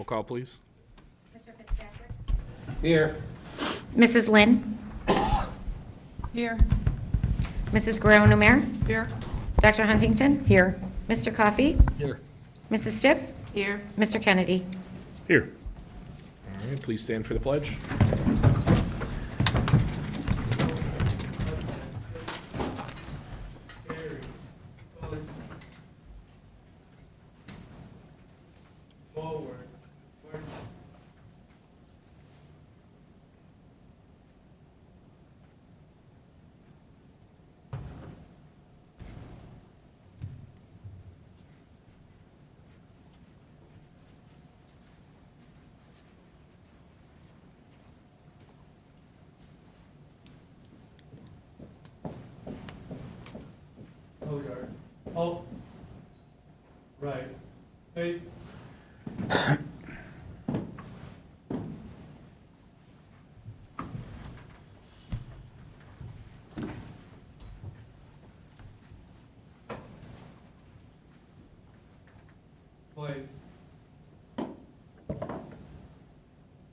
Roll call, please. Mr. Fitzpatrick? Here. Mrs. Lynn? Here. Mrs. Guerrero-Numer? Here. Dr. Huntington? Here. Mr. Coffey? Here. Mrs. Stiff? Here. Mr. Kennedy? Here. All right, please stand for the pledge. Forward. Hold guard. Halt. Right. Face. Place.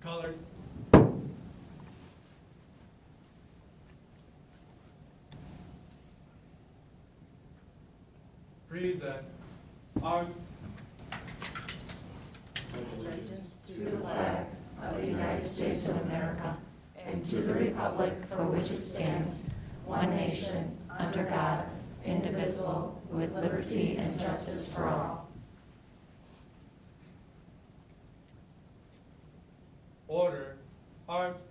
Colors. Present. Arms. Allegiance to the flag of the United States of America and to the republic for which it stands, one nation, under God, indivisible, with liberty and justice for all. Order. Arms.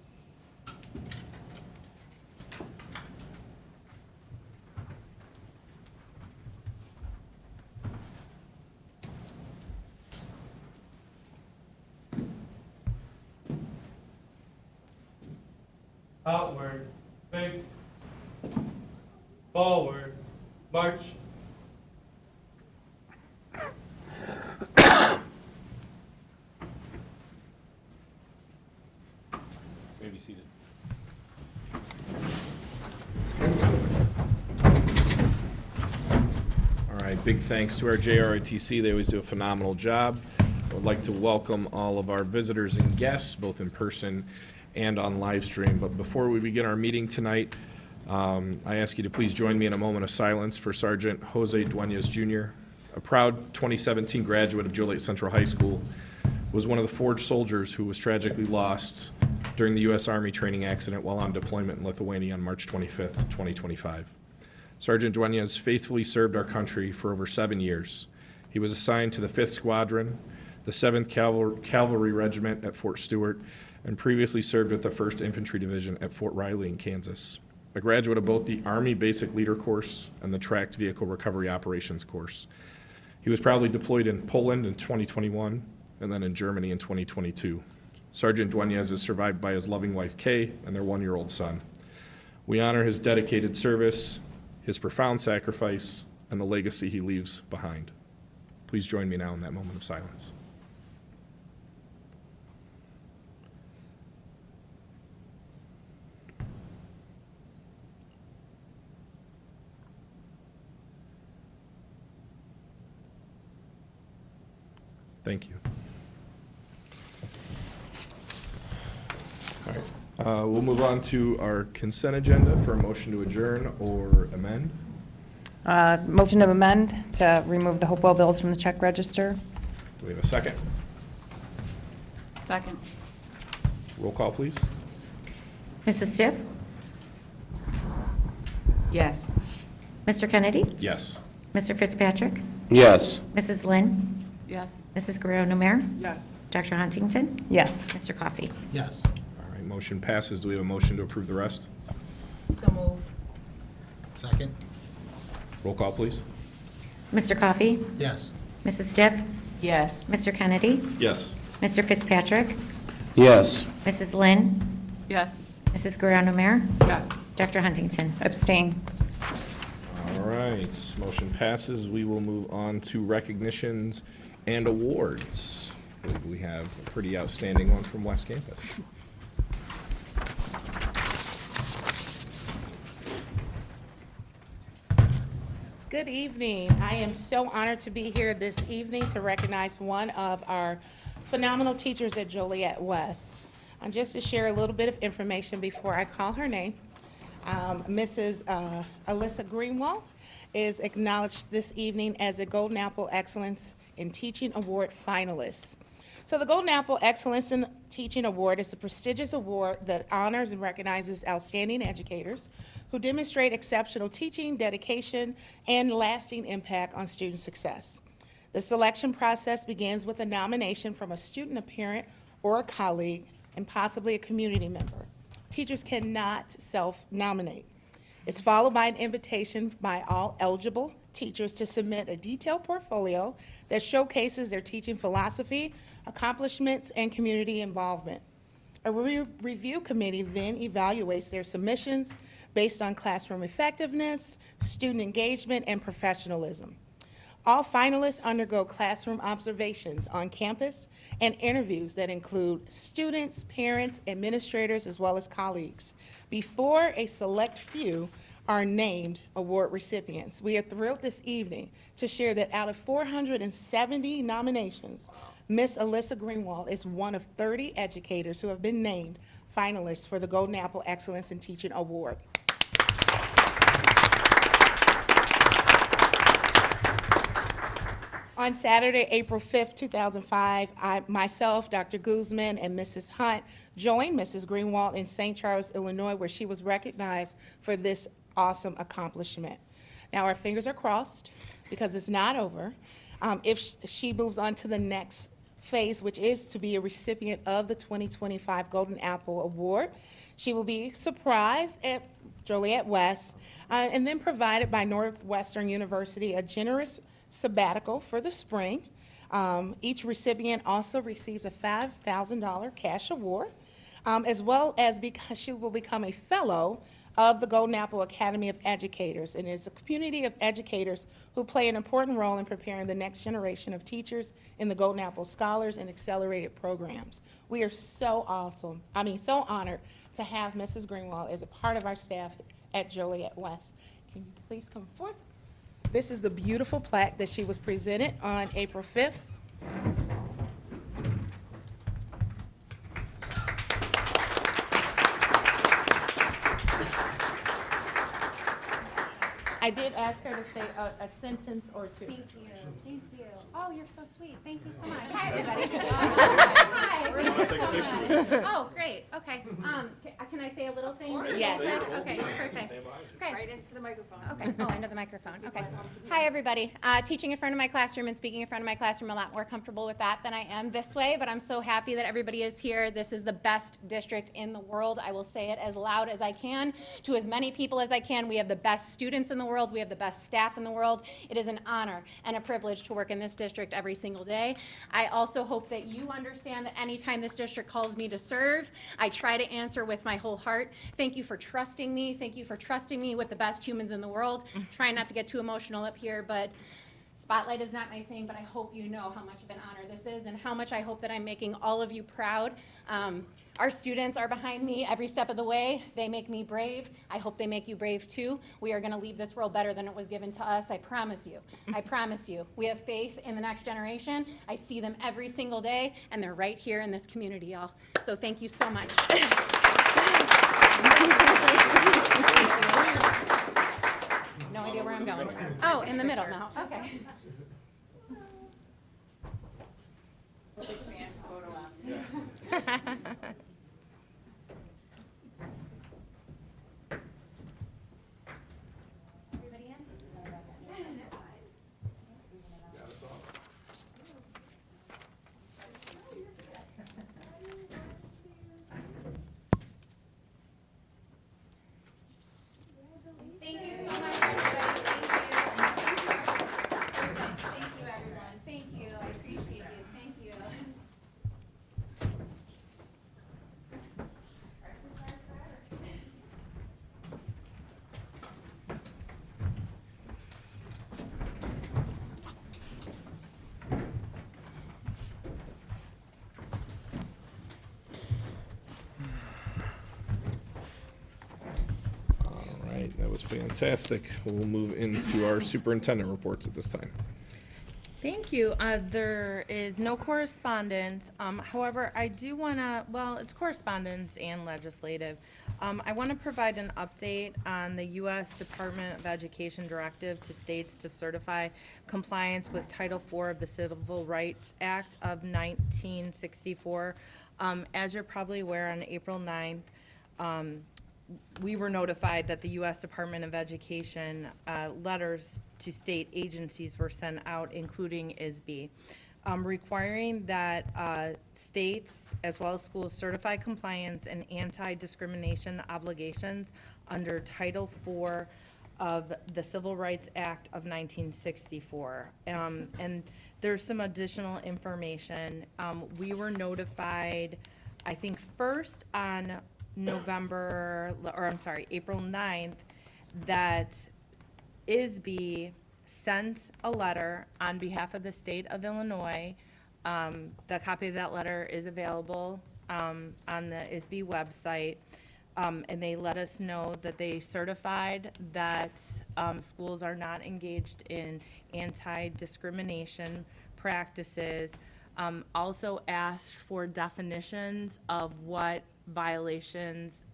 Outward. Face. Forward. March. May be seated. All right, big thanks to our JROTC. They always do a phenomenal job. I would like to welcome all of our visitors and guests, both in person and on live stream. But before we begin our meeting tonight, I ask you to please join me in a moment of silence for Sergeant Jose Duenas Jr., a proud 2017 graduate of Joliet Central High School, was one of the forged soldiers who was tragically lost during the U.S. Army training accident while on deployment in Lithuania on March 25th, 2025. Sergeant Duenas faithfully served our country for over 7 years. He was assigned to the 5th Squadron, the 7th Cavalry Regiment at Fort Stewart, and previously served with the 1st Infantry Division at Fort Riley in Kansas. A graduate of both the Army Basic Leader Course and the Tracked Vehicle Recovery Operations Course. He was proudly deployed in Poland in 2021 and then in Germany in 2022. Sergeant Duenas is survived by his loving wife, Kay, and their 1-year-old son. We honor his dedicated service, his profound sacrifice, and the legacy he leaves behind. Please join me now in that moment of silence. Thank you. All right, we'll move on to our consent agenda for a motion to adjourn or amend. Motion to amend to remove the Hopewell bills from the check register. Do we have a second? Second. Roll call, please. Mrs. Stiff? Yes. Mr. Kennedy? Yes. Mr. Fitzpatrick? Yes. Mrs. Lynn? Yes. Mrs. Guerrero-Numer? Yes. Dr. Huntington? Yes. Mr. Coffey? Yes. All right, motion passes. Do we have a motion to approve the rest? So moved. Second. Roll call, please. Mr. Coffey? Yes. Mrs. Stiff? Yes. Mr. Kennedy? Yes. Mr. Fitzpatrick? Yes. Mrs. Lynn? Yes. Mrs. Guerrero-Numer? Yes. Dr. Huntington? Abstain. All right, motion passes. We will move on to recognitions and awards. I believe we have a pretty outstanding one from West Campus. Good evening. I am so honored to be here this evening to recognize one of our phenomenal teachers at Joliet West. And just to share a little bit of information before I call her name, Mrs. Alyssa Greenwald is acknowledged this evening as a Golden Apple Excellence in Teaching Award finalist. So the Golden Apple Excellence in Teaching Award is a prestigious award that honors and recognizes outstanding educators who demonstrate exceptional teaching, dedication, and lasting impact on student success. The selection process begins with a nomination from a student, a parent, or a colleague, and possibly a community member. Teachers cannot self-nominate. It's followed by an invitation by all eligible teachers to submit a detailed portfolio that showcases their teaching philosophy, accomplishments, and community involvement. A review committee then evaluates their submissions based on classroom effectiveness, student engagement, and professionalism. All finalists undergo classroom observations on campus and interviews that include students, parents, administrators, as well as colleagues, before a select few are named award recipients. We are thrilled this evening to share that out of 470 nominations, Ms. Alyssa Greenwald is one of 30 educators who have been named finalists for the Golden Apple Excellence in Teaching Award. On Saturday, April 5th, 2005, myself, Dr. Guzman, and Mrs. Hunt joined Mrs. Greenwald in St. Charles, Illinois, where she was recognized for this awesome accomplishment. Now, our fingers are crossed because it's not over. If she moves on to the next phase, which is to be a recipient of the 2025 Golden Apple Award, she will be surprised at Joliet West and then provided by Northwestern University a generous sabbatical for the spring. Each recipient also receives a $5,000 cash award, as well as because she will become a fellow of the Golden Apple Academy of Educators, and it's a community of educators who play an important role in preparing the next generation of teachers in the Golden Apple Scholars and Accelerated programs. We are so honored to have Mrs. Greenwald as a part of our staff at Joliet West. Can you please come forth? This is the beautiful plaque that she was presented on April 5th. I did ask her to say a sentence or two. Thank you, thank you. Oh, you're so sweet, thank you so much. Hi, everybody. Hi, thank you so much. Oh, great, okay. Can I say a little thing? Yes. Okay, perfect. Okay. Right into the microphone. Okay, oh, into the microphone, okay. Hi, everybody. Teaching in front of my classroom and speaking in front of my classroom, a lot more comfortable with that than I am this way, but I'm so happy that everybody is here. This is the best district in the world. I will say it as loud as I can to as many people as I can. We have the best students in the world. We have the best staff in the world. It is an honor and a privilege to work in this district every single day. I also hope that you understand that anytime this district calls me to serve, I try to answer with my whole heart. Thank you for trusting me. Thank you for trusting me with the best humans in the world. Trying not to get too emotional up here, but spotlight is not my thing, but I hope you know how much of an honor this is and how much I hope that I'm making all of you proud. Our students are behind me every step of the way. They make me brave. I hope they make you brave too. We are going to leave this world better than it was given to us. I promise you. I promise you. We have faith in the next generation. I see them every single day, and they're right here in this community, y'all. So thank you so much. No idea where I'm going. Oh, in the middle now. Okay. Everybody in? Thank you so much, everybody. Thank you. Perfect. Thank you, everyone. Thank you. I appreciate you. Thank you. All right, that was fantastic. We'll move into our superintendent reports at this time. Thank you. There is no correspondence. However, I do want to, well, it's correspondence and legislative. I want to provide an update on the U.S. Department of Education directive to states to certify compliance with Title IV of the Civil Rights Act of 1964. As you're probably aware, on April 9th, we were notified that the U.S. Department of Education letters to state agencies were sent out, including ISB, requiring that states as well as schools certify compliance and anti-discrimination obligations under Title IV of the Civil Rights Act of 1964. And there's some additional information. We were notified, I think, first on April 9th, that ISB sent a letter on behalf of the state of Illinois. The copy of that letter is available on the ISB website. And they let us know that they certified that schools are not engaged in anti-discrimination practices. Also asked for definitions of what violations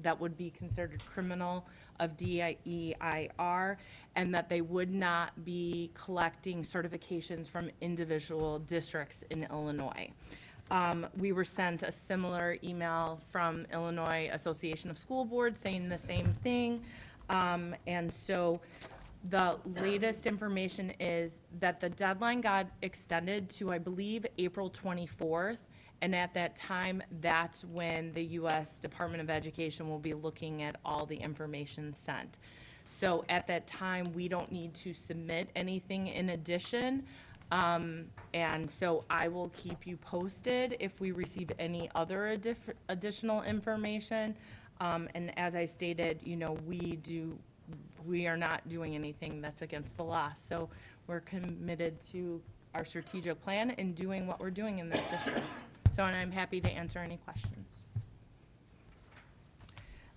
that would be considered criminal of DEIR, and that they would not be collecting certifications from individual districts in Illinois. We were sent a similar email from Illinois Association of School Boards saying the same thing. And so the latest information is that the deadline got extended to, I believe, April 24th. And at that time, that's when the U.S. Department of Education will be looking at all the information sent. So at that time, we don't need to submit anything in addition. And so I will keep you posted if we receive any other additional information. And as I stated, you know, we are not doing anything that's against the law. So we're committed to our strategic plan and doing what we're doing in this district. So, and I'm happy to answer any questions.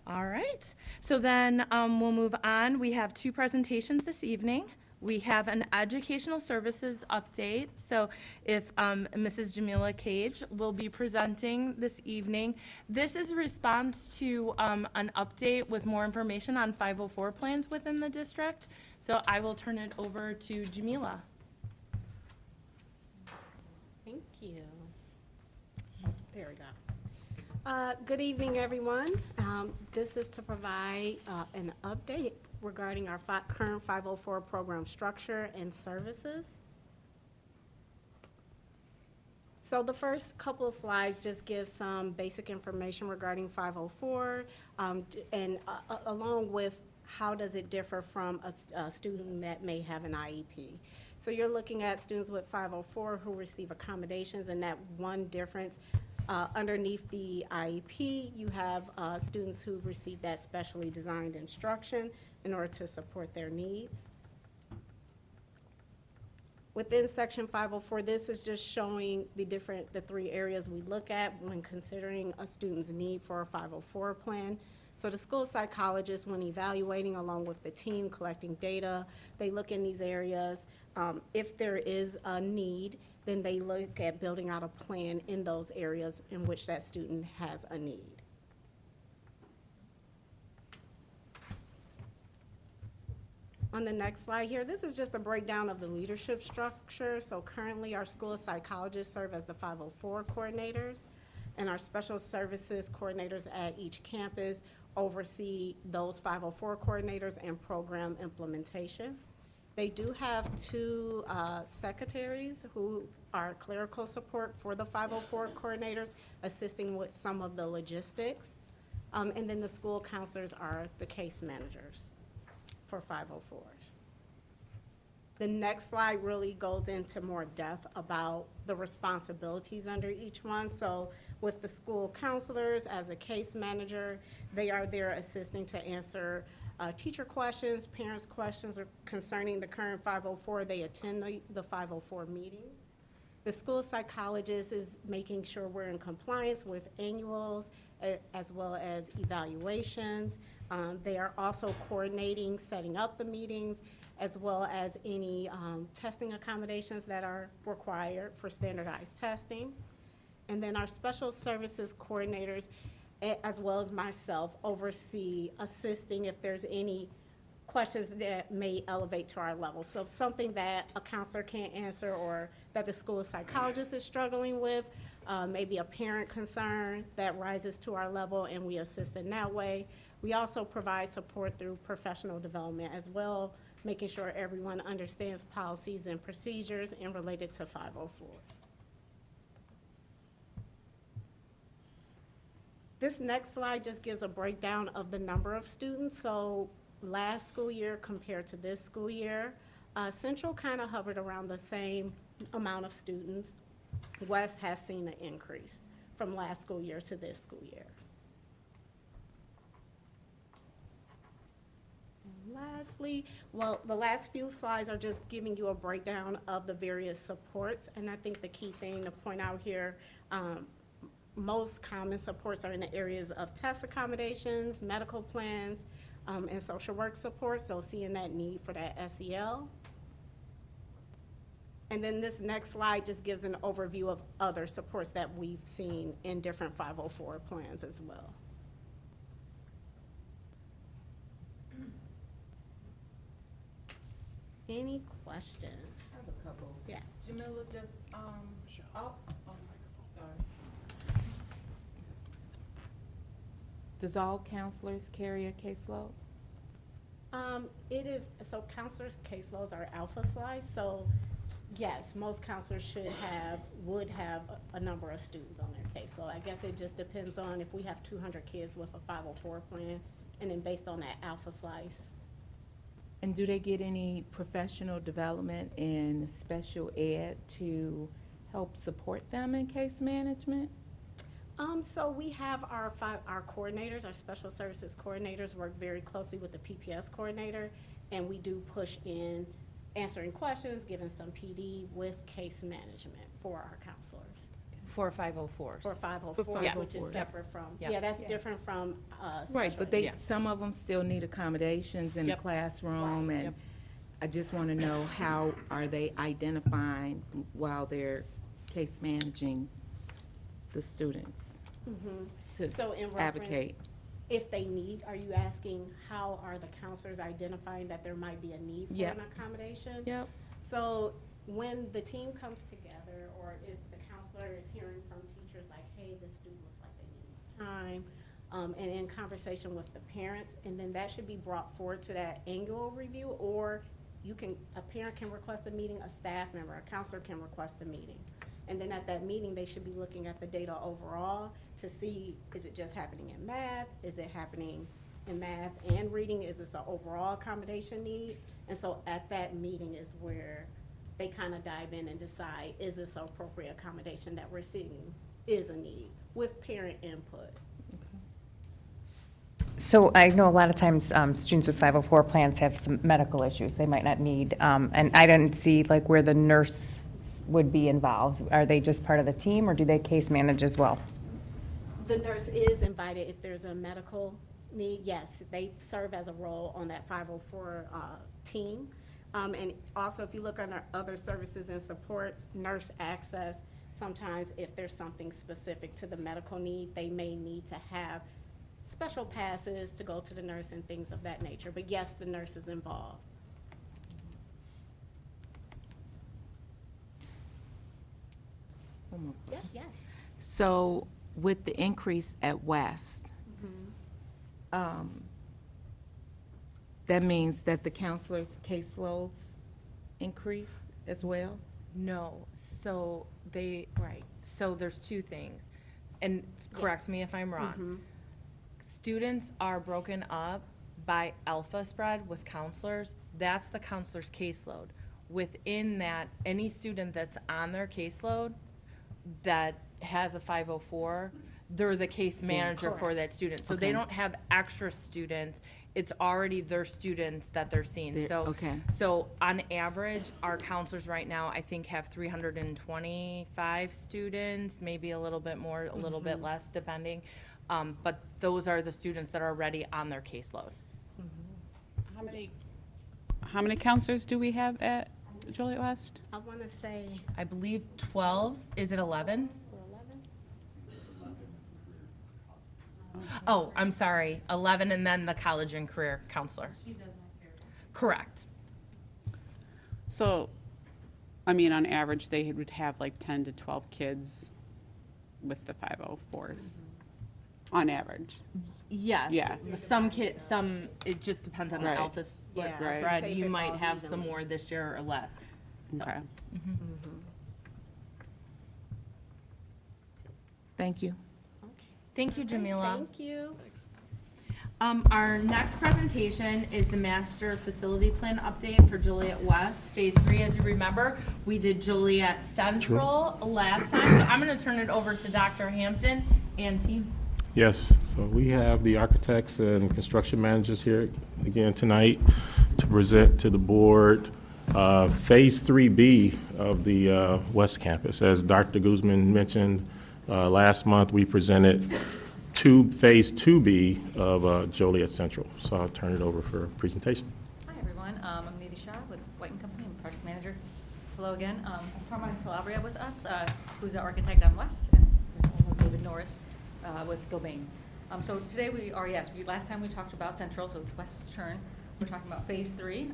All right, so then we'll move on. We have two presentations this evening. We have an educational services update. So if Mrs. Jamila Cage will be presenting this evening. This is a response to an update with more information on 504 plans within the district. So I will turn it over to Jamila. Thank you. There we go. Good evening, everyone. This is to provide an update regarding our current 504 program structure and services. So the first couple of slides just give some basic information regarding 504 and along with how does it differ from a student that may have an IEP. So you're looking at students with 504 who receive accommodations, and that one difference underneath the IEP, you have students who receive that specially designed instruction in order to support their needs. Within Section 504, this is just showing the three areas we look at when considering a student's need for a 504 plan. So the school psychologist, when evaluating along with the team collecting data, they look in these areas. If there is a need, then they look at building out a plan in those areas in which that student has a need. On the next slide here, this is just a breakdown of the leadership structure. So currently our school psychologists serve as the 504 coordinators, and our special services coordinators at each campus oversee those 504 coordinators and program implementation. They do have two secretaries who are clerical support for the 504 coordinators, assisting with some of the logistics. And then the school counselors are the case managers for 504s. The next slide really goes into more depth about the responsibilities under each one. So with the school counselors as a case manager, they are there assisting to answer teacher questions, parents' questions concerning the current 504. They attend the 504 meetings. The school psychologist is making sure we're in compliance with annuals as well as evaluations. They are also coordinating, setting up the meetings, as well as any testing accommodations that are required for standardized testing. And then our special services coordinators, as well as myself, oversee assisting if there's any questions that may elevate to our level. So if something that a counselor can't answer or that the school psychologist is struggling with, maybe a parent concern that rises to our level and we assist in that way. We also provide support through professional development as well, making sure everyone understands policies and procedures and related to 504s. This next slide just gives a breakdown of the number of students. So last school year compared to this school year, Central kind of hovered around the same amount of students. West has seen an increase from last school year to this school year. Lastly, well, the last few slides are just giving you a breakdown of the various supports, and I think the key thing to point out here, most common supports are in the areas of test accommodations, medical plans, and social work support, so seeing that need for that SEL. And then this next slide just gives an overview of other supports that we've seen in different 504 plans as well. Any questions? I have a couple. Yeah. Jamila, does, sorry. Does all counselors carry a caseload? It is, so counselors' caseloads are alpha slice, so yes, most counselors would have a number of students on their caseload. I guess it just depends on if we have 200 kids with a 504 plan, and then based on that alpha slice. And do they get any professional development in special ed to help support them in case management? So we have our coordinators, our special services coordinators work very closely with the PPS coordinator, and we do push in answering questions, giving some PD with case management for our counselors. For 504s. For 504s, Yeah. which is separate from, Yeah. yeah, that's Yes. different from Right, special but ed. they, Yeah. some of them still need accommodations in the Yep. classroom, Yep. and I just want to know how are they identifying while they're case managing the students to So in reference, advocate? if they need, are you asking how are the counselors identifying that there might be a need for Yep. an accommodation? Yep. So when the team comes together, or if the counselor is hearing from teachers like, hey, this student looks like they need more time, and in conversation with the parents, and then that should be brought forward to that annual review, or a parent can request a meeting, a staff member, a counselor can request a meeting. And then at that meeting, they should be looking at the data overall to see, is it just happening in math? Is it happening in math and reading? Is this an overall accommodation need? And so at that meeting is where they kind of dive in and decide, is this an appropriate accommodation that we're seeing is a need with parent input? So I know a lot of times students with 504 plans have some medical issues they might not need, and I didn't see like where the nurse would be involved. Are they just part of the team, or do they case manage as well? The nurse is invited if there's a medical need. Yes, they serve as a role on that 504 team. And also, if you look under other services and supports, nurse access, sometimes if there's something specific to the medical need, they may need to have special passes to go to the nurse and things of that nature. But yes, the nurse is involved. One more question. Yes. So with the increase at West, that means that the counselors' caseloads increase as well? No, so Right. so there's two things, and correct me if I'm wrong. Students are broken up by alpha spread with counselors. That's the counselor's caseload. Within that, any student that's on their caseload that has a 504, they're the case manager for that student. So they Okay. don't have extra students. It's already their students that they're seeing. They're- So, okay. so on average, our counselors right now, I think, have 325 students, maybe a little bit more, a little bit less, depending. But those are the students that are already on their caseload. How many counselors do we have at Joliet West? I want to say I believe 12, is it 11? 11. Oh, I'm sorry, 11 and then the college and career counselor. Correct. So, I mean, on average, they would have like 10 to 12 kids with the 504s, on average. Yes. Yeah. Some kids, it just depends on the Right. alpha split Yeah, Right. spread. say if You it might falls have some evenly. more this year or less. So, Okay. Thank you. Thank you, Jamila. Thank you. Our next presentation is the master facility plan update for Joliet West, Phase 3. As you remember, we did Joliet Central last time. So I'm going to turn it over to Dr. Hampton and team. Yes, so we have the architects and construction managers here again tonight to present to the board Phase 3B of the West Campus. As Dr. Guzman mentioned, last month we presented Phase 2B of Joliet Central. So I'll turn it over for a presentation. Hi, everyone. I'm Nidhi Shah with White & Company. I'm project manager. Hello again. Carmine Calabria with us, who's the architect on West, and David Norris with Gilbane. So today we are, last time we talked about Central, so it's West's turn. We're talking about Phase 3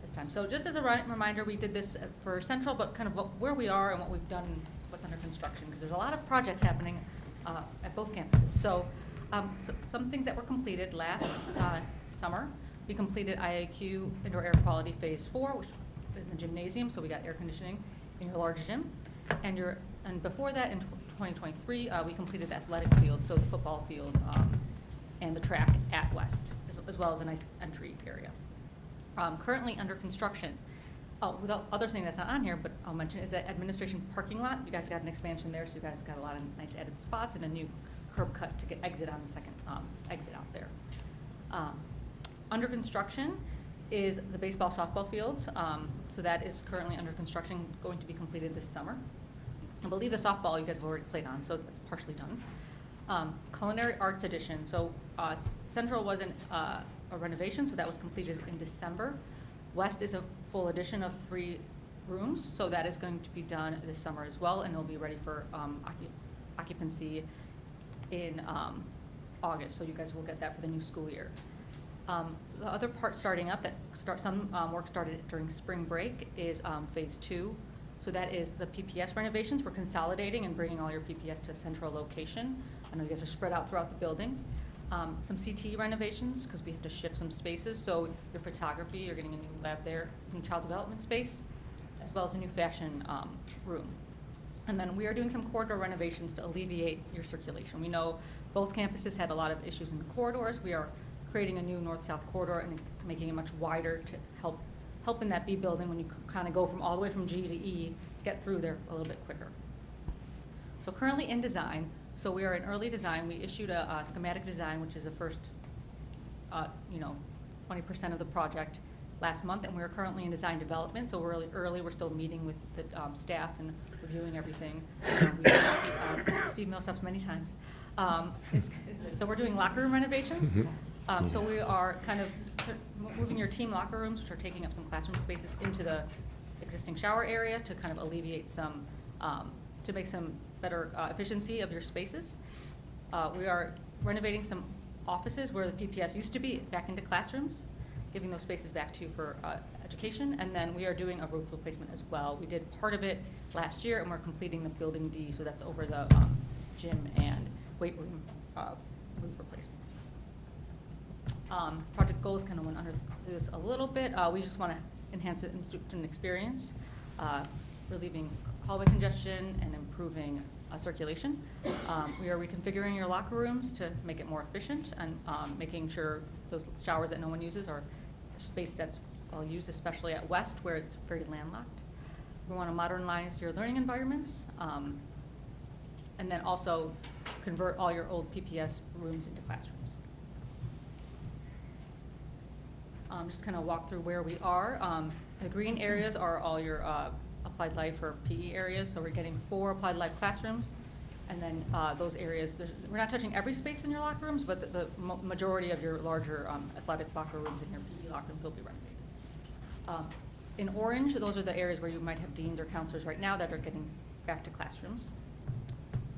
this time. So just as a reminder, we did this for Central, but kind of where we are and what we've done, what's under construction, because there's a lot of projects happening at both campuses. So some things that were completed last summer. We completed IAQ indoor air quality Phase 4, which is in the gymnasium, so we got air conditioning in your large gym. And before that, in 2023, we completed the athletic field, so the football field and the track at West, as well as a nice entry area. Currently under construction. The other thing that's not on here, but I'll mention, is that administration parking lot. You guys got an expansion there, so you guys got a lot of nice added spots and a new curb cut to get exit on the second exit out there. Under construction is the baseball, softball fields. So that is currently under construction, going to be completed this summer. I believe the softball you guys have already played on, so that's partially done. Culinary arts edition. So Central wasn't a renovation, so that was completed in December. West is a full addition of 3 rooms, so that is going to be done this summer as well, and it'll be ready for occupancy in August, so you guys will get that for the new school year. The other part starting up, some work started during spring break, is Phase 2. So that is the PPS renovations. We're consolidating and bringing all your PPS to a central location. I know you guys are spread out throughout the building. Some CT renovations, because we have to shift some spaces. So your photography, you're getting a new lab there, new child development space, as well as a new fashion room. And then we are doing some corridor renovations to alleviate your circulation. We know both campuses had a lot of issues in the corridors. We are creating a new north-south corridor and making it much wider to help in that B building when you kind of go from all the way from G to E, get through there a little bit quicker. So currently in design, so we are in early design. We issued a schematic design, which is the first, 20% of the project last month, and we're currently in design development, so we're really early. We're still meeting with the staff and reviewing everything. Steve Millsaps many times. So we're doing locker room renovations. So we are kind of moving your team locker rooms, which are taking up some classroom spaces, into the existing shower area to kind of alleviate some, to make some better efficiency of your spaces. We are renovating some offices where the PPS used to be back into classrooms, giving those spaces back to you for education. And then we are doing a roof replacement as well. We did part of it last year, and we're completing the building D, so that's over the gym and weight room roof replacement. Project goals kind of went under this a little bit. We just want to enhance the student experience, relieving hallway congestion and improving circulation. We are reconfiguring your locker rooms to make it more efficient and making sure those showers that no one uses are a space that's well used, especially at West where it's very landlocked. We want to modernize your learning environments. and then also convert all your old PPS rooms into classrooms. Just kind of walk through where we are. The green areas are all your applied life or PE areas, so we're getting 4 applied life classrooms. And then those areas, we're not touching every space in your locker rooms, but the majority of your larger athletic locker rooms and your PE locker rooms will be renovated. In orange, those are the areas where you might have deans or counselors right now that are getting back to classrooms.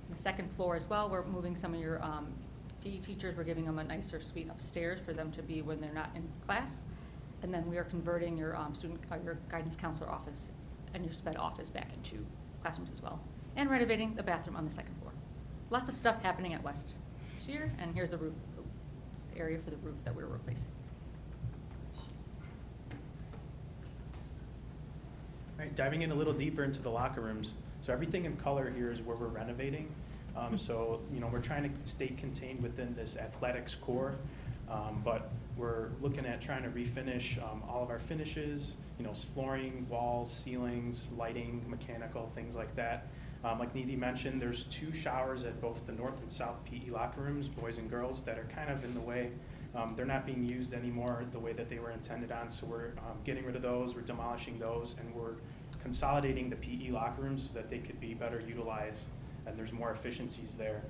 The second floor as well, we're moving some of your PE teachers, we're giving them a nicer suite upstairs for them to be when they're not in class. And then we are converting your your guidance counselor office and your sped office back into classrooms as well. And renovating the bathroom on the second floor. Lots of stuff happening at West this year, and here's the roof area for the roof that we're replacing. All right, diving in a little deeper into the locker rooms. So everything in color here is where we're renovating. So, we're trying to stay contained within this athletics core, but we're looking at trying to refinish all of our finishes, flooring, walls, ceilings, lighting, mechanical, things like that. Like Nidhi mentioned, there's 2 showers at both the north and south PE locker rooms, boys and girls, that are kind of in the way. They're not being used anymore the way that they were intended on, so we're getting rid of those, we're demolishing those, and we're consolidating the PE locker rooms so that they could be better utilized, and there's more efficiencies there.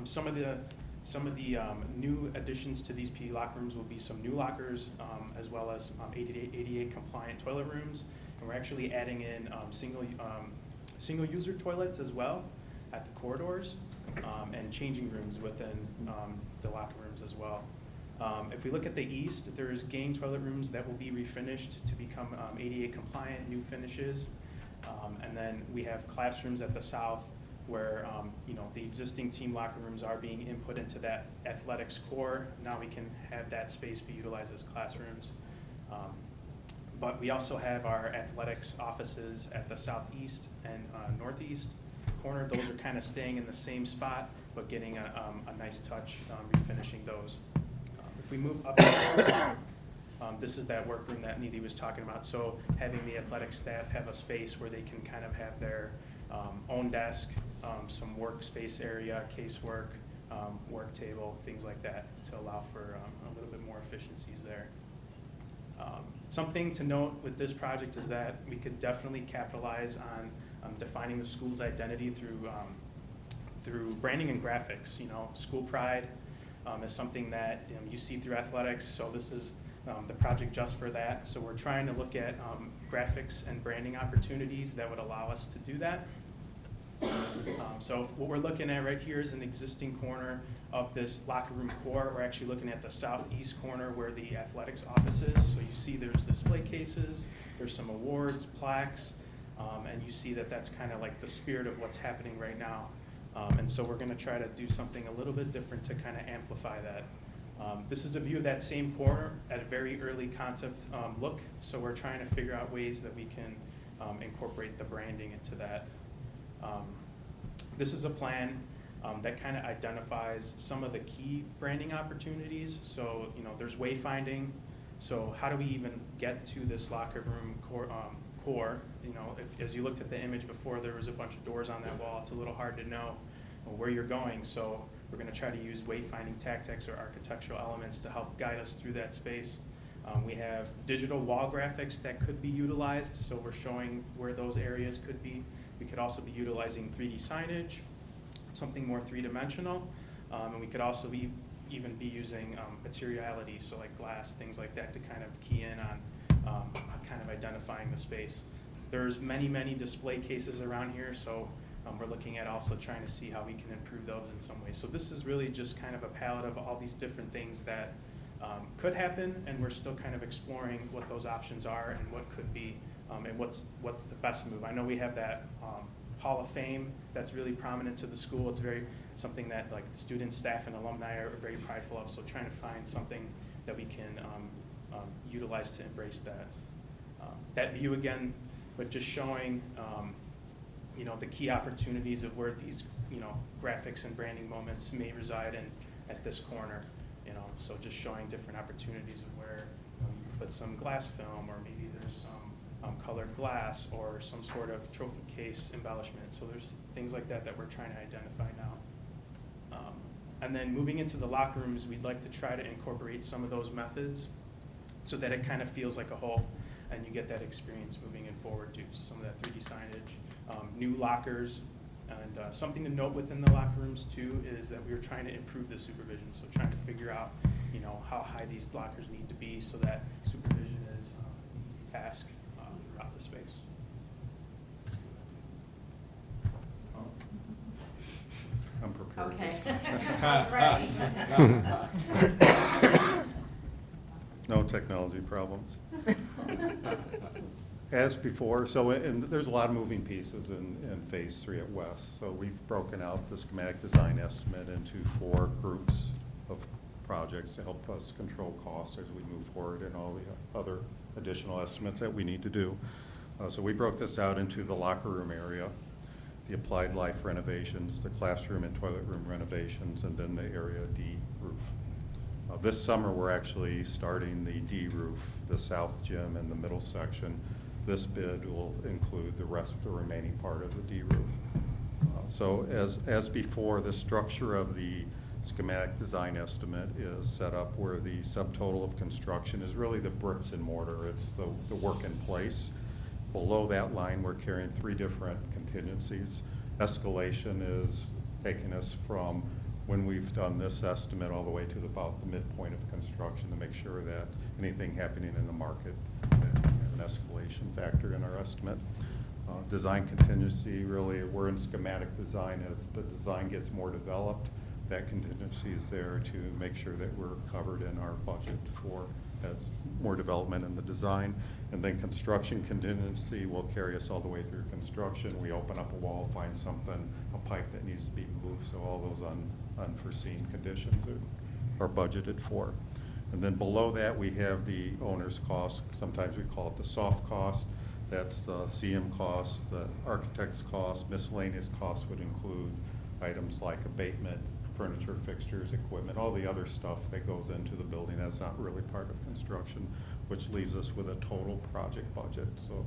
Some of the new additions to these PE locker rooms will be some new lockers, as well as ADA compliant toilet rooms, and we're actually adding in single user toilets as well at the corridors, and changing rooms within the locker rooms as well. If we look at the east, there's gang toilet rooms that will be refinished to become ADA compliant, new finishes. And then we have classrooms at the south where the existing team locker rooms are being input into that athletics core. Now we can have that space be utilized as classrooms. But we also have our athletics offices at the southeast and northeast corner. Those are kind of staying in the same spot, but getting a nice touch, refinishing those. If we move up, this is that workroom that Nidhi was talking about. So having the athletic staff have a space where they can kind of have their own desk, some workspace area, casework, work table, things like that, to allow for a little bit more efficiencies there. Something to note with this project is that we could definitely capitalize on defining the school's identity through branding and graphics. School pride is something that you see through athletics, so this is the project just for that. So we're trying to look at graphics and branding opportunities that would allow us to do that. So what we're looking at right here is an existing corner of this locker room core. We're actually looking at the southeast corner where the athletics office is. So you see there's display cases, there's some awards, plaques, and you see that that's kind of like the spirit of what's happening right now. And so we're going to try to do something a little bit different to kind of amplify that. This is a view of that same corner at a very early concept look. So we're trying to figure out ways that we can incorporate the branding into that. This is a plan that kind of identifies some of the key branding opportunities. So, there's wayfinding. So how do we even get to this locker room core? As you looked at the image before, there was a bunch of doors on that wall. It's a little hard to know where you're going. So we're going to try to use wayfinding tactics or architectural elements to help guide us through that space. We have digital wall graphics that could be utilized. So we're showing where those areas could be. We could also be utilizing 3D signage, something more three-dimensional, and we could also even be using materiality, so like glass, things like that, to kind of key in on kind of identifying the space. There's many display cases around here, so we're looking at also trying to see how we can improve those in some way. So this is really just kind of a palette of all these different things that could happen, and we're still kind of exploring what those options are and what could be. And what's the best move. I know we have that Hall of Fame that's really prominent to the school. It's very something that like students, staff, and alumni are very prideful of. So trying to find something that we can utilize to embrace that. That view again, but just showing the key opportunities of where these graphics and branding moments may reside in at this corner. So just showing different opportunities of where you put some glass film, or maybe there's some colored glass or some sort of trophy case embellishment. So there's things like that that we're trying to identify now. And then moving into the locker rooms, we'd like to try to incorporate some of those methods so that it kind of feels like a whole, and you get that experience moving in forward too. Some of that 3D signage, new lockers, and something to note within the locker rooms too is that we are trying to improve the supervision. So trying to figure out, how high these lockers need to be so that supervision is an easy task throughout the space. I'm prepared. Okay. No technology problems. As before, and there's a lot of moving pieces in Phase 3 at West. So we've broken out the schematic design estimate into 4 groups of projects to help us control costs as we move forward and all the other additional estimates that we need to do. So we broke this out into the locker room area, the applied life renovations, the classroom and toilet room renovations, and then the Area D roof. This summer, we're actually starting the D roof, the south gym and the middle section. This bid will include the remaining part of the D roof. So as before, the structure of the schematic design estimate is set up where the subtotal of construction is really the bricks and mortar. It's the work in place. Below that line, we're carrying 3 different contingencies. Escalation is taking us from when we've done this estimate all the way to about the midpoint of construction to make sure that anything happening in the market, that we have an escalation factor in our estimate. Design contingency, really, we're in schematic design. As the design gets more developed, that contingency is there to make sure that we're covered in our budget for as more development in the design. And then construction contingency will carry us all the way through construction. We open up a wall, find something, a pipe that needs to be moved, so all those unforeseen conditions are budgeted for. And then below that, we have the owner's cost. Sometimes we call it the soft cost. That's the CM cost, the architect's cost. Miscellaneous costs would include items like abatement, furniture, fixtures, equipment, all the other stuff that goes into the building that's not really part of construction, which leaves us with a total project budget. So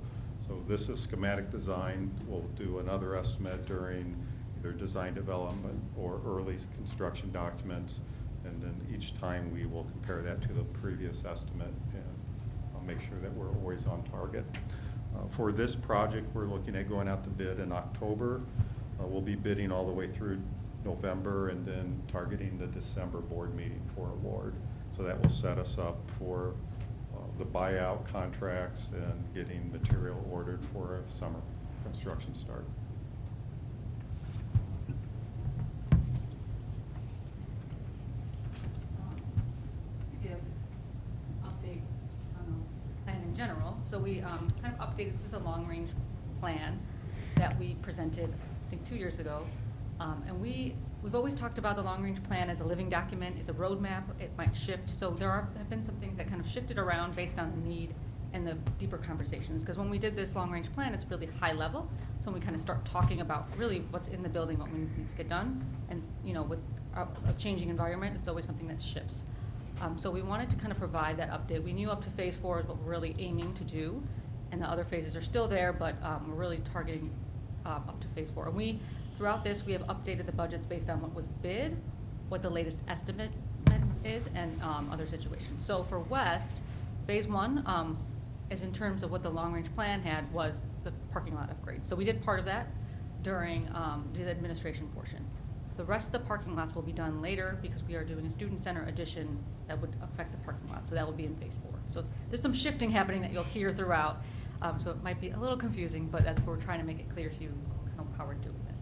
this is schematic design. We'll do another estimate during either design development or early construction documents, and then each time we will compare that to the previous estimate and I'll make sure that we're always on target. For this project, we're looking at going out to bid in October. We'll be bidding all the way through November and then targeting the December board meeting for award. So that will set us up for the buyout contracts and getting material ordered for a summer construction start. Just to give update on the plan in general. So we kind of updated, this is the long-range plan that we presented, I think, 2 years ago. And we've always talked about the long-range plan as a living document. It's a roadmap. It might shift. So there have been some things that kind of shifted around based on the need and the deeper conversations. Because when we did this long-range plan, it's really high level. So when we kind of start talking about really what's in the building, what needs to get done, and with a changing environment, it's always something that shifts. So we wanted to kind of provide that update. We knew up to phase 4 is what we're really aiming to do, and the other phases are still there, but we're really targeting up to phase 4. And throughout this, we have updated the budgets based on what was bid, what the latest estimate is, and other situations. So for West, phase 1 is in terms of what the long-range plan had was the parking lot upgrade. So we did part of that during the administration portion. The rest of the parking lots will be done later because we are doing a student center addition that would affect the parking lot. So that will be in phase 4. So there's some shifting happening that you'll hear throughout. So it might be a little confusing, but that's what we're trying to make it clear to you kind of how we're doing this.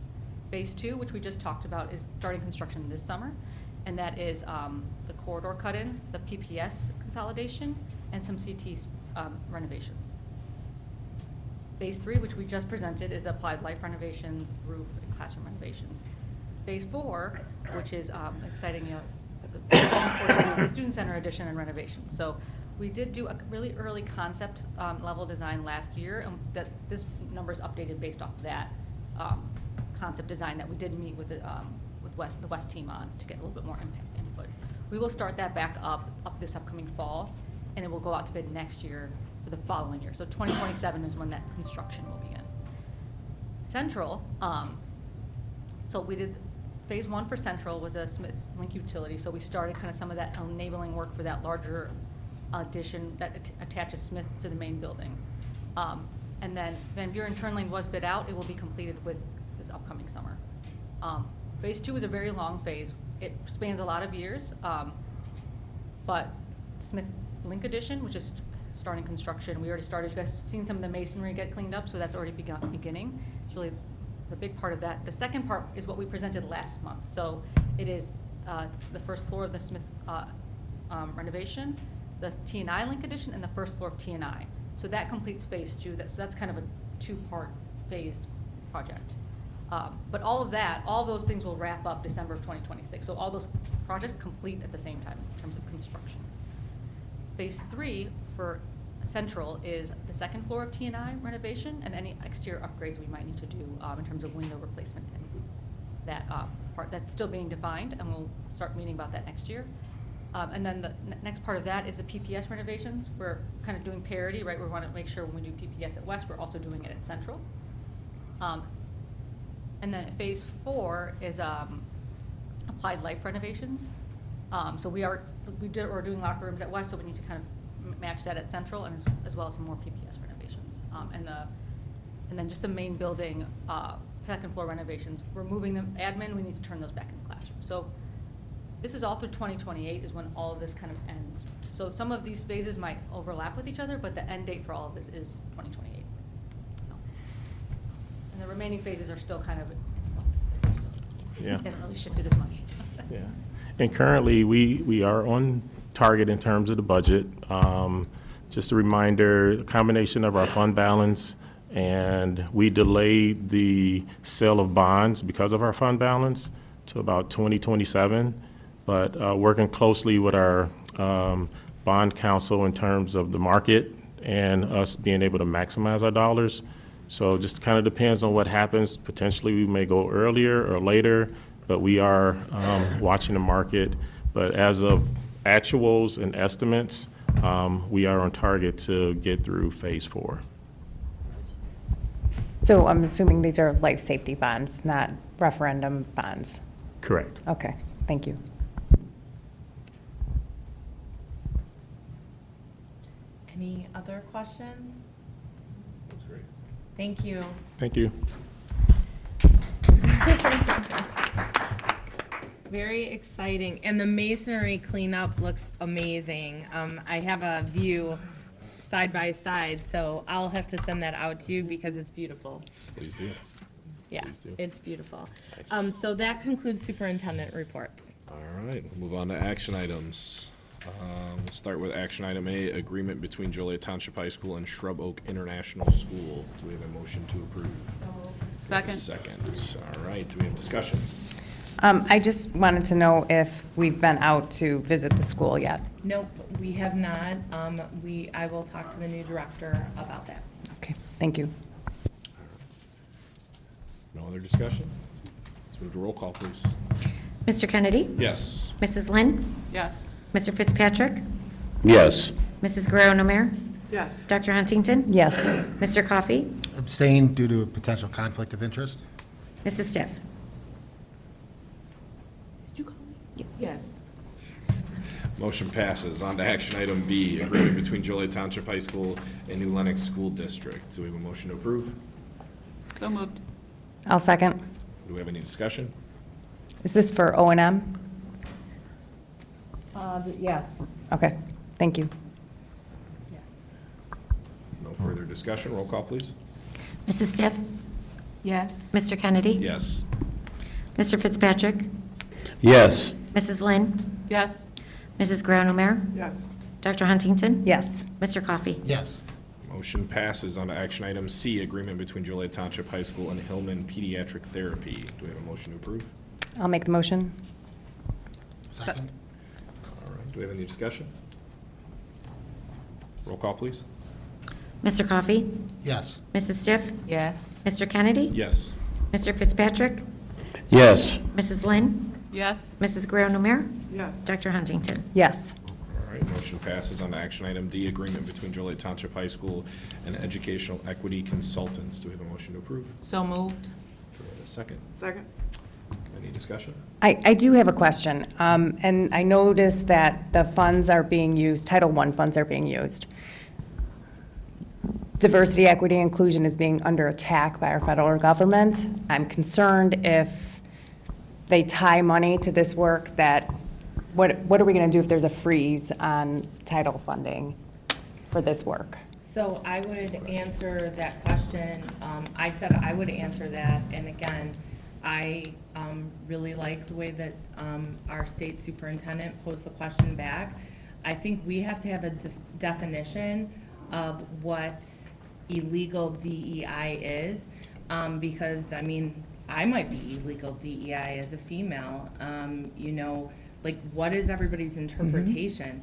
Phase 2, which we just talked about, is starting construction this summer, and that is the corridor cut-in, the PPS consolidation, and some CT renovations. Phase 3, which we just presented, is applied life renovations, roof, and classroom renovations. Phase 4, which is exciting, the portion is the student center addition and renovation. So we did do a really early concept level design last year, and that this number is updated based off that concept design that we did meet with the West team on to get a little bit more input. We will start that back up this upcoming fall, and it will go out to bid next year for the following year. So 2027 is when that construction will begin. Central, so we did, phase 1 for Central was a Smith Link utility, so we started kind of some of that enabling work for that larger addition that attaches Smith to the main building. And then Van Buren Turn Lane was bid out. It will be completed with this upcoming summer. Phase 2 is a very long phase. It spans a lot of years, but Smith Link Addition, which is starting construction, we already started. You guys seen some of the masonry get cleaned up, so that's already beginning. It's really the big part of that. The second part is what we presented last month. So it is the first floor of the Smith renovation, the T&I Link Addition, and the first floor of T&I. So that completes phase 2. So that's kind of a 2-part phased project. But all those things will wrap up December of 2026. So all those projects complete at the same time in terms of construction. Phase 3 for Central is the second floor of T&I renovation and any exterior upgrades we might need to do in terms of window replacement. And that part, that's still being defined, and we'll start meeting about that next year. And then the next part of that is the PPS renovations. We're kind of doing parity, right? We want to make sure when we do PPS at West, we're also doing it at Central. And then phase 4 is applied life renovations. So we're doing locker rooms at West, so we need to kind of match that at Central, and as well as some more PPS renovations. And then just the main building, second floor renovations. We're moving them, admin, we need to turn those back into classrooms. So this is all through 2028 is when all of this kind of ends. So some of these phases might overlap with each other, but the end date for all of this is 2028. So, and the remaining phases are still kind of, Yeah. hasn't really shifted as much. Yeah. And currently, we are on target in terms of the budget. Just a reminder, a combination of our fund balance, and we delayed the sale of bonds because of our fund balance to about 2027. But working closely with our bond counsel in terms of the market and us being able to maximize our dollars. So just kind of depends on what happens. Potentially, we may go earlier or later, but we are watching the market. But as of actuals and estimates, we are on target to get through phase 4. So I'm assuming these are life safety bonds, not referendum bonds? Correct. Okay, thank you. Any other questions? That's great. Thank you. Thank you. Very exciting, and the masonry cleanup looks amazing. I have a view side by side, so I'll have to send that out to you because it's beautiful. Please do. Yeah, Please do. it's beautiful. Nice. So that concludes superintendent reports. All right, we'll move on to action items. We'll start with action item A, agreement between Joliet Township High School and Shrub Oak International School. Do we have a motion to approve? Second. Second. All right, do we have discussion? I just wanted to know if we've been out to visit the school yet. Nope, we have not. I will talk to the new director about that. Okay, thank you. No other discussion? Let's move to roll call, please. Mr. Kennedy? Yes. Mrs. Lynn? Yes. Mr. Fitzpatrick? Yes. Mrs. Guerrero-Namere? Yes. Dr. Huntington? Yes. Mr. Coffey? Abstain due to a potential conflict of interest? Mrs. Stiff? Did you call me? Yes. Motion passes. On to action item B, agreement between Joliet Township High School and New Lenox School District. Do we have a motion to approve? So moved. I'll second. Do we have any discussion? Is this for O&M? Yes. Okay, thank you. No further discussion. Roll call, please. Mrs. Stiff? Yes. Mr. Kennedy? Yes. Mr. Fitzpatrick? Yes. Mrs. Lynn? Yes. Mrs. Guerrero-Namere? Yes. Dr. Huntington? Yes. Mr. Coffey? Yes. Motion passes. On to action item C, agreement between Joliet Township High School and Hillman Pediatric Therapy. Do we have a motion to approve? I'll make the motion. Second? All right. Do we have any discussion? Roll call, please. Mr. Coffey? Yes. Mrs. Stiff? Yes. Mr. Kennedy? Yes. Mr. Fitzpatrick? Yes. Mrs. Lynn? Yes. Mrs. Guerrero-Namere? Yes. Dr. Huntington? Yes. All right. right, motion passes on to action item D, agreement between Joliet Township High School and Educational Equity Consultants. Do we have a motion to approve? So moved. Do we have a second? Second. Any discussion? I do have a question, and I noticed that the funds are being used, Title I funds are being used. Diversity, equity, inclusion is being under attack by our federal government. I'm concerned if they tie money to this work, that, what are we gonna do if there's a freeze on title funding for this work? So I would answer that question. I said I would answer that, and again, I really like the way that our state superintendent posed the question back. I think we have to have a definition of what illegal DEI is, because, I mean, I might be illegal DEI as a female. You know, like, what is everybody's interpretation?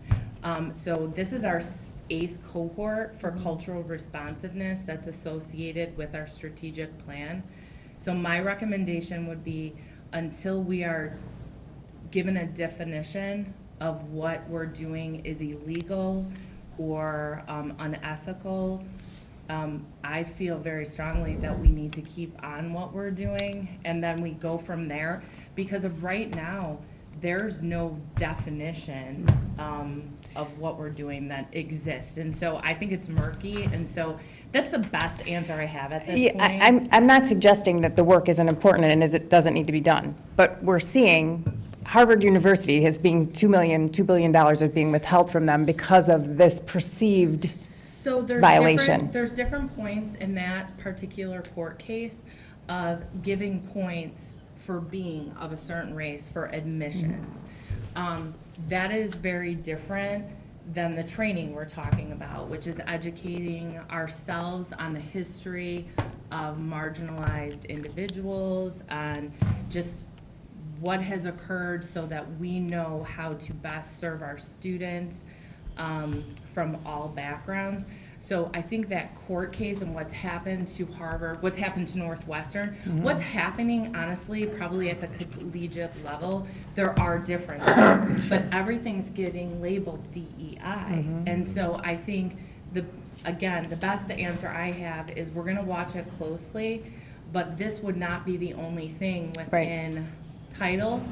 So this is our 8th cohort for cultural responsiveness that's associated with our strategic plan. So my recommendation would be, until we are given a definition of what we're doing is illegal or unethical, I feel very strongly that we need to keep on what we're doing, and then we go from there. Because of right now, there's no definition of what we're doing that exists. And so I think it's murky, and so that's the best answer I have at this point. I'm not suggesting that the work isn't important and it doesn't need to be done, but we're seeing Harvard University has being $2 billion is being withheld from them because of this perceived So violation. There's different points in that particular court case of giving points for being of a certain race for admissions. That is very different than the training we're talking about, which is educating ourselves on the history of marginalized individuals and just what has occurred so that we know how to best serve our students from all backgrounds. So I think that court case and what's happened to Harvard, what's happened to Northwestern, what's happening, honestly, probably at the collegiate level, there are differences, but everything's getting labeled DEI. And so I think, again, the best answer I have is we're gonna watch it closely, but this would not be the only thing within title.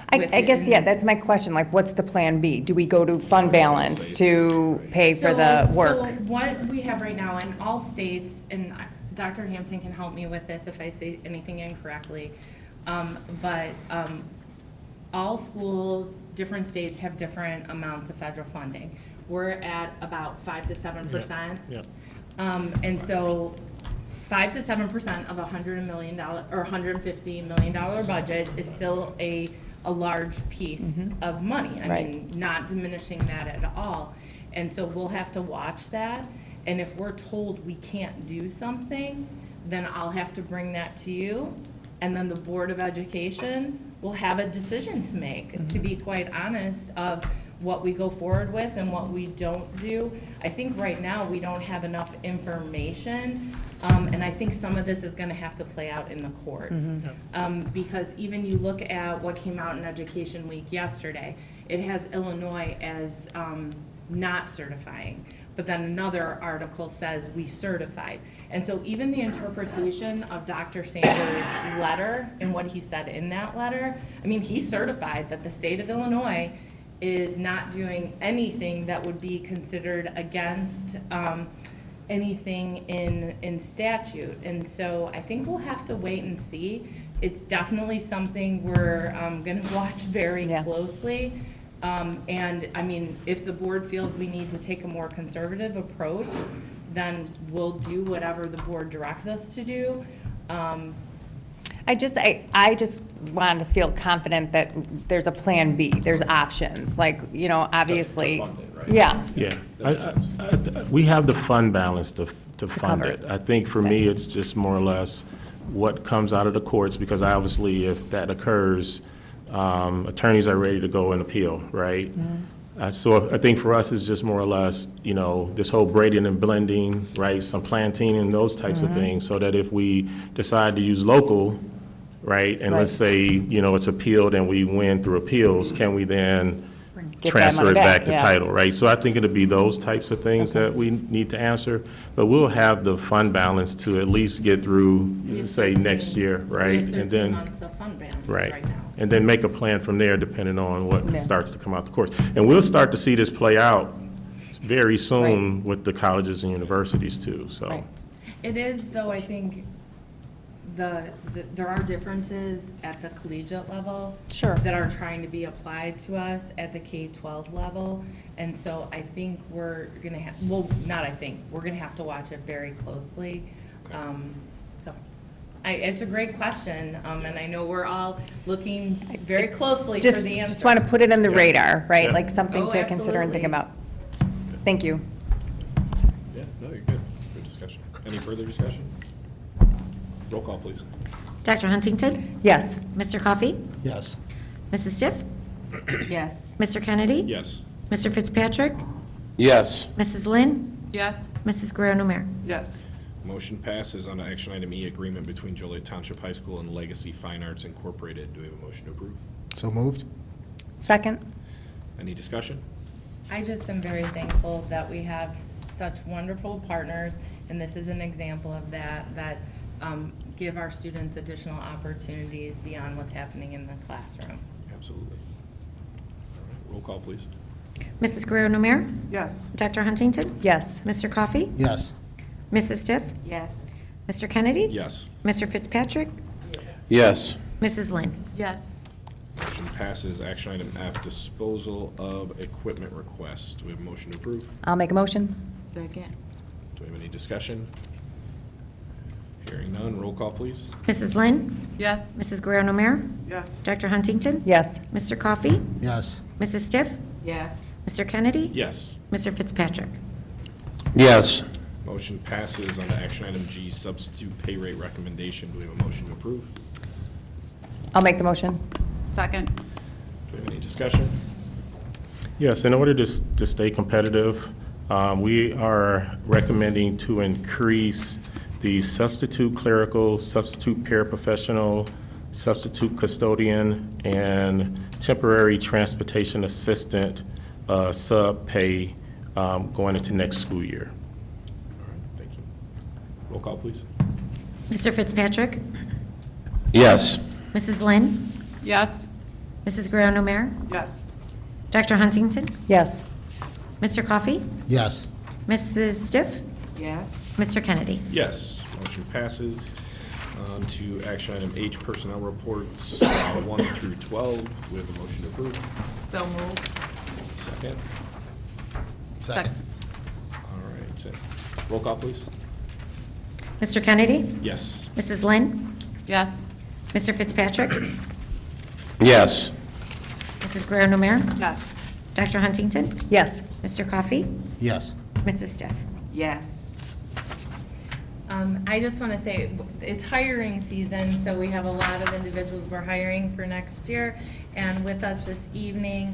I guess, yeah, that's my question, like, what's the plan B? Do we go to fund balance to pay for the work? So what we have right now in all states, and Dr. Hampton can help me with this if I say anything incorrectly, but all schools, different states have different amounts of federal funding. We're at about 5 to 7%. Yeah. And so 5 to 7% of $100 million or $150 million budget is still a large piece of money. I mean, not diminishing that at all. And so we'll have to watch that. And if we're told we can't do something, then I'll have to bring that to you. And then the Board of Education will have a decision to make, to be quite honest, of what we go forward with and what we don't do. I think right now we don't have enough information, and I think some of this is gonna have to play out in the courts. Because even you look at what came out in Education Week yesterday, it has Illinois as not certifying, but then another article says we certified. And so even the interpretation of Dr. Sanders' letter and what he said in that letter, I mean, he certified that the state of Illinois is not doing anything that would be considered against anything in statute. And so I think we'll have to wait and see. It's definitely something we're gonna watch very closely. And I mean, if the board feels we need to take a more conservative approach, then we'll do whatever the board directs us to do. I just wanted to feel confident that there's a plan B, there's options, like, you know, obviously. To fund it, right? Yeah. Yeah. That makes sense. We have the fund balance to fund cover it. it. I think for me, it's just more or less what comes out of the courts, because obviously if that occurs, attorneys are ready to go and appeal, right? So I think for us, it's just more or less, you know, this whole braiding and blending, right? Some planting and those types of things, so that if we decide to use local, right? And let's say, you know, it's appealed and we win through appeals, can we then Get that transfer money it back to yeah. title, right? So I think it'll be those types of things that we need to answer, but we'll have the fund balance to at least get through, say, next year, right? We have And 13 then, months of fund balance right. right now. And then make a plan from there depending on what Yeah. starts to come out the course. And we'll start to see this play out very soon with the colleges and universities too, so. Right. It is, though, I think, there are differences at the collegiate level. Sure. That are trying to be applied to us at the K-12 level. And so I think we're gonna have, well, not I think, we're gonna have to watch it very closely. So, it's a great question, and I know we're all looking very closely for the answer. Just want to put it on the radar, right? Yeah. Like something Oh, to consider and think absolutely. about. Thank you. Yeah, no, you're good. Good discussion. Any further discussion? Roll call, please. Dr. Huntington? Yes. Mr. Coffey? Yes. Mrs. Stiff? Yes. Mr. Kennedy? Yes. Mr. Fitzpatrick? Yes. Mrs. Lynn? Yes. Mrs. Guerrero-Numer? Yes. Motion passes on to action item E, agreement between Joliet Township High School and Legacy Fine Arts Incorporated. Do we have a motion to approve? So moved? Second? Any discussion? I just am very thankful that we have such wonderful partners, and this is an example of that, give our students additional opportunities beyond what's happening in the classroom. Absolutely. All right, roll call, please. Mrs. Guerrero-Numer? Yes. Dr. Huntington? Yes. Mr. Coffey? Yes. Mrs. Stiff? Yes. Mr. Kennedy? Yes. Mr. Fitzpatrick? Yes. Mrs. Lynn? Yes. Motion passes. Action item F, disposal of equipment request. Do we have a motion to approve? I'll make a motion. Second. Do we have any discussion? Hearing none, roll call, please. Mrs. Lynn? Yes. Mrs. Guerrero-Numer? Yes. Dr. Huntington? Yes. Mr. Coffey? Yes. Mrs. Stiff? Yes. Mr. Kennedy? Yes. Mr. Fitzpatrick? Yes. Motion passes on to action item G, substitute pay rate recommendation. Do we have a motion to approve? I'll make the motion. Second. Do we have any discussion? Yes, in order to stay competitive, we are recommending to increase the substitute clerical, substitute paraprofessional, substitute custodian, and temporary transportation assistant sub-pay going into next school year. All right, thank you. Roll call, please. Mr. Fitzpatrick? Yes. Mrs. Lynn? Yes. Mrs. Guerrero-Numer? Yes. Dr. Huntington? Yes. Mr. Coffey? Yes. Mrs. Stiff? Yes. Mr. Kennedy? Yes, motion passes. On to action item H, personnel reports 1 through 12. We have a motion to approve. So moved. Second. Second. All right. Roll call, please. Mr. Kennedy? Yes. Mrs. Lynn? Yes. Mr. Fitzpatrick? Yes. Mrs. Guerrero-Numer? Yes. Dr. Huntington? Yes. Mr. Coffey? Yes. Mrs. Stiff? Yes. I just want to say, it's hiring season, so we have a lot of individuals we're hiring for next year. And with us this evening,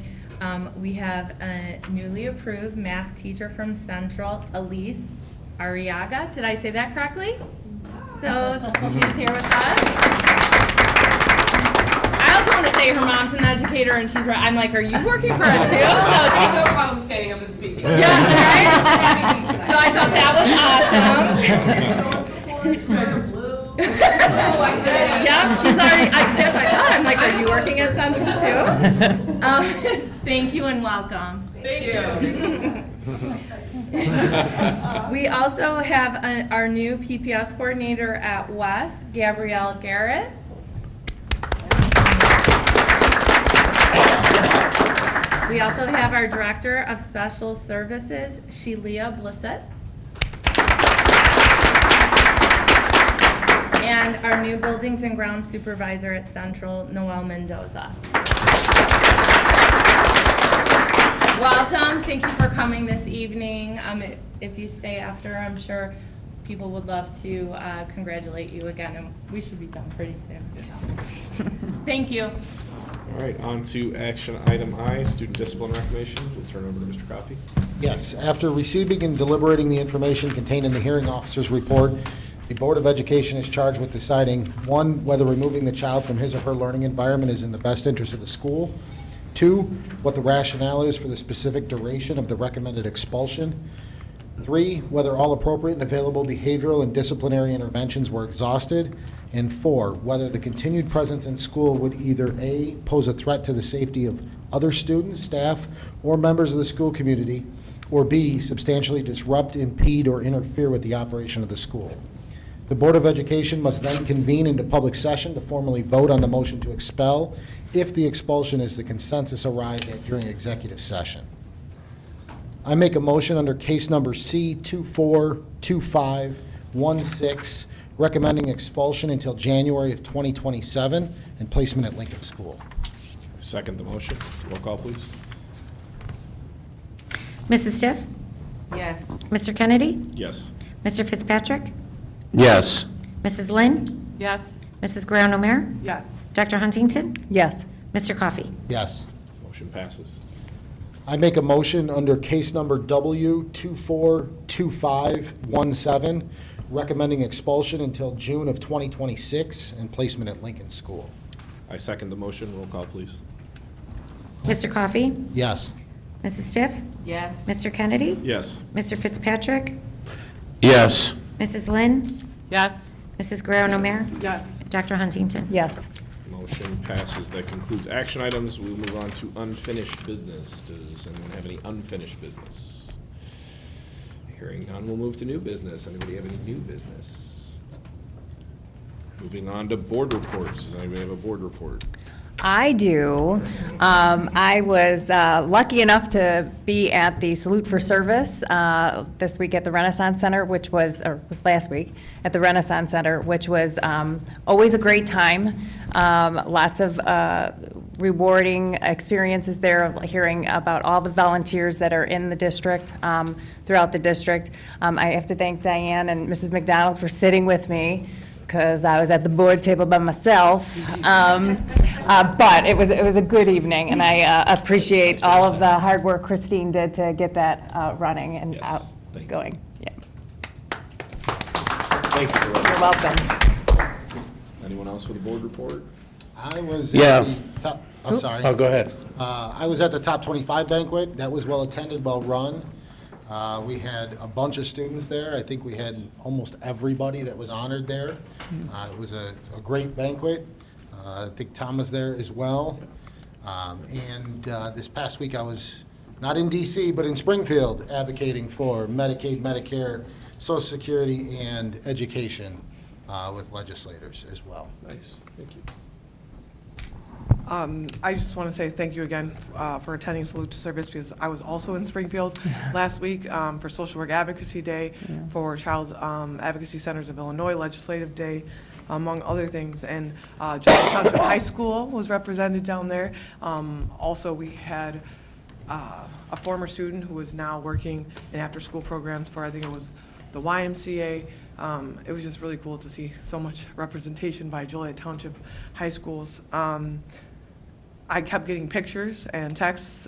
we have a newly approved math teacher from Central, Elise Arriaga. Did I say that correctly? So she's here with us. I also want to say her mom's an educator, and she's right. I'm like, are you working for us too? So she no problem standing up and speaking. Yeah, right? So I thought that was awesome. Yep, she's already, that's what I thought. I'm like, are you working at Central too? Thank you and welcome. Thank you. We also have our new PPS coordinator at West, Gabrielle Garrett. We also have our Director of Special Services, Shelia Blissett. And our new Buildings and Grounds Supervisor at Central, Noel Mendoza. Welcome, thank you for coming this evening. If you stay after, I'm sure people would love to congratulate you again, and we should be done pretty soon. Thank you. All right, on to action item I, student discipline recommendations. We'll turn over to Mr. Coffey. Yes. After receiving and deliberating the information contained in the hearing officer's report, the Board of Education is charged with deciding, 1, whether removing the child from his or her learning environment is in the best interest of the school, 2, what the rationale is for the specific duration of the recommended expulsion. 3, whether all appropriate and available behavioral and disciplinary interventions were exhausted. And 4, whether the continued presence in school would either A, pose a threat to the safety of other students, staff, or members of the school community, or B, substantially disrupt, impede, or interfere with the operation of the school. The Board of Education must then convene into public session to formally vote on the motion to expel if the expulsion is the consensus arrived at during executive session. I make a motion under case number C242516, recommending expulsion until January of 2027 and placement at Lincoln School. Second the motion. Roll call, please. Mrs. Stiff? Yes. Mr. Kennedy? Yes. Mr. Fitzpatrick? Yes. Mrs. Lynn? Yes. Mrs. Guerrero Namir? Yes. Dr. Huntington? Yes. Mr. Coffey? Yes. Motion passes. I make a motion under case number W242517, recommending expulsion until June of 2026 and placement at Lincoln School. I second the motion. Roll call, please. Mr. Coffey? Yes. Mrs. Stiff? Yes. Mr. Kennedy? Yes. Mr. Fitzpatrick? Yes. Mrs. Lynn? Yes. Mrs. Guerrero Namir? Yes. Dr. Huntington? Yes. Motion passes. That concludes action items. We'll move on to unfinished business. Does anyone have any unfinished business? Hearing none, we'll move to new business. Anybody have any new business? Moving on to board reports. Does anybody have a board report? I do. I was lucky enough to be at the Salute for Service this week at the Renaissance Center, which was last week, at the Renaissance Center, which was always a great time. Lots of rewarding experiences there, hearing about all the volunteers that are in the district, throughout the district. I have to thank Diane and Mrs. McDonald for sitting with me, because I was at the board table by myself. But it was a good evening, and I appreciate all of the hard work Christine did to get that running and Yes, thank you. going. Yeah. Thank you. Loretta. You're welcome. Anyone else with a board report? I was Yeah. at the top, I'm sorry. Oh, go ahead. I was at the Top 25 banquet. That was well-attended, well-run. We had a bunch of students there. I think we had almost everybody that was honored there. It was a great banquet. I think Tom was there as well. And this past week, I was not in DC, but in Springfield, advocating for Medicaid, Medicare, Social Security, and education with legislators as well. Nice, thank you. I just want to say thank you again for attending Salute to Service, because I was also in Springfield last week for Social Work Advocacy Day, for Child Advocacy Centers of Illinois Legislative Day, among other things. And Joliet Township High School was represented down there. Also, we had a former student who is now working in after-school programs for, I think it was the YMCA. It was just really cool to see so much representation by Joliet Township High Schools. I kept getting pictures and texts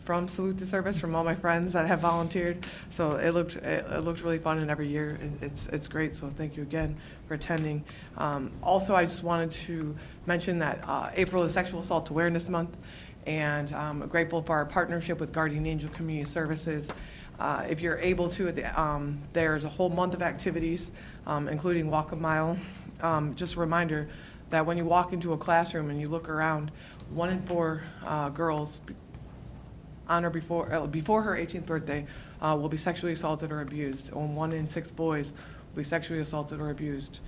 from Salute to Service from all my friends that have volunteered. So it looked really fun, and every year it's great. So thank you again for attending. Also, I just wanted to mention that April is Sexual Assault Awareness Month, and I'm grateful for our partnership with Guardian Angel Community Services. If you're able to, there's a whole month of activities, including Walk a Mile. Just a reminder that when you walk into a classroom and you look around, 1 in 4 girls on or before her 18th birthday will be sexually assaulted or abused, and 1 in 6 boys will be sexually assaulted or abused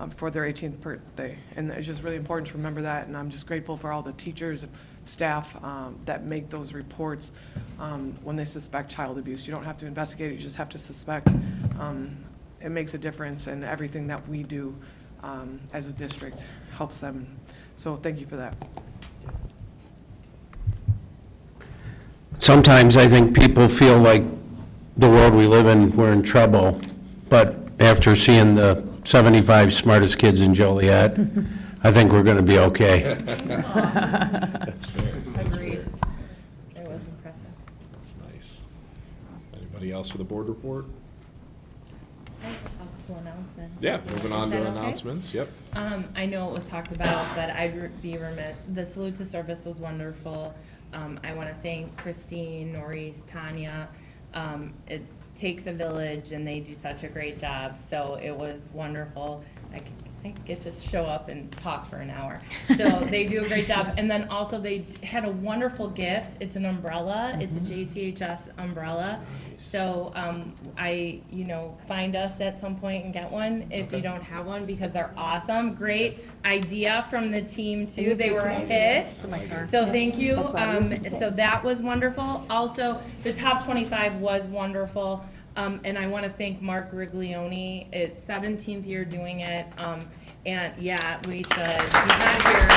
before their 18th birthday. And it's just really important to remember that, and I'm just grateful for all the teachers and staff that make those reports when they suspect child abuse. You don't have to investigate it, you just have to suspect. It makes a difference, and everything that we do as a district helps them. So thank you for that. Sometimes I think people feel like the world we live in, we're in trouble. But after seeing the 75 smartest kids in Joliet, I think we're going to be okay. That's fair. Agreed. It was impressive. That's nice. Anybody else for the board report? Couple announcements. Yeah, moving on Is that to okay? announcements, yep. I know it was talked about, but I'd be remiss, the salute to service was wonderful. I want to thank Christine, Norris, Tanya. It takes a village and they do such a great job, so it was wonderful. I get to show up and talk for an hour. So they do a great job. And then also they had a wonderful gift. It's an umbrella. It's a JTHS umbrella. So find us at some point and get one if you don't have one, because they're awesome. Great idea from the team too. They were hits. So thank you. So that was wonderful. Also, the top 25 was wonderful. And I want to thank Mark Griglione. It's 17th year doing it. And yeah, we should. He's not here.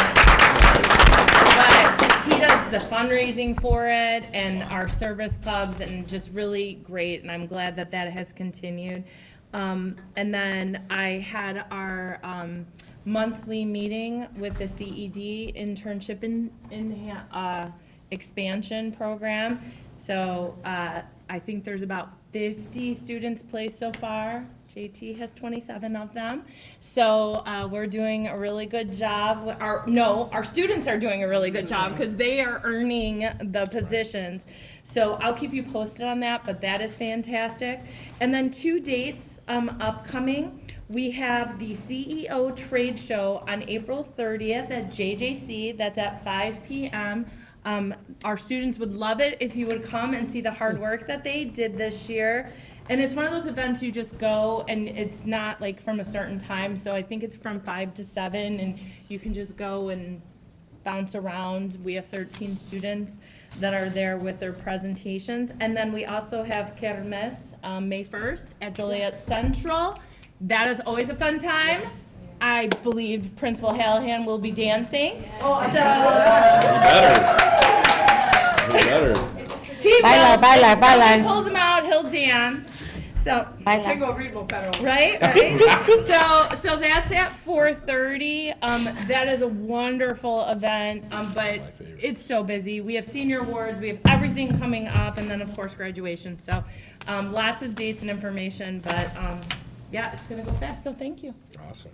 But he does the fundraising for it and our service clubs, and just really great. And I'm glad that that has continued. And then I had our monthly meeting with the CED internship expansion program. So I think there's about 50 students placed so far. JT has 27 of them. So we're doing a really good job. Our students are doing a really good job because they are earning the positions. So I'll keep you posted on that, but that is fantastic. And then 2 dates upcoming. We have the CEO Trade Show on April 30th at JJC. That's at 5 p.m. Our students would love it if you would come and see the hard work that they did this year. And it's one of those events you just go, and it's not like from a certain time. So I think it's from 5 to 7, and you can just go and bounce around. We have 13 students that are there with their presentations. And then we also have Kermes, May 1st at Joliet Central. That is always a fun time. I believe Principal Hallahan will be dancing. You better. He Baila, will. baila, If baila. someone pulls him out, he'll dance. So, Baila. right? So that's at 4:30. That is a wonderful event, but it's so busy. We have senior awards, we have everything coming up, and then of course graduation. So lots of dates and information, but yeah, it's gonna go fast. So thank you. Awesome.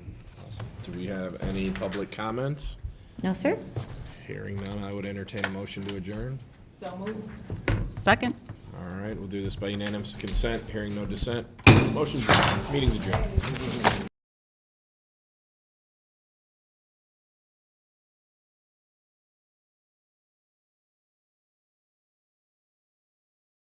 Do we have any public comments? No, sir. Hearing none, I would entertain a motion to adjourn. So moved. Second. All right, we'll do this by unanimous consent. Hearing no dissent. Motion's adjourned. Meeting's adjourned.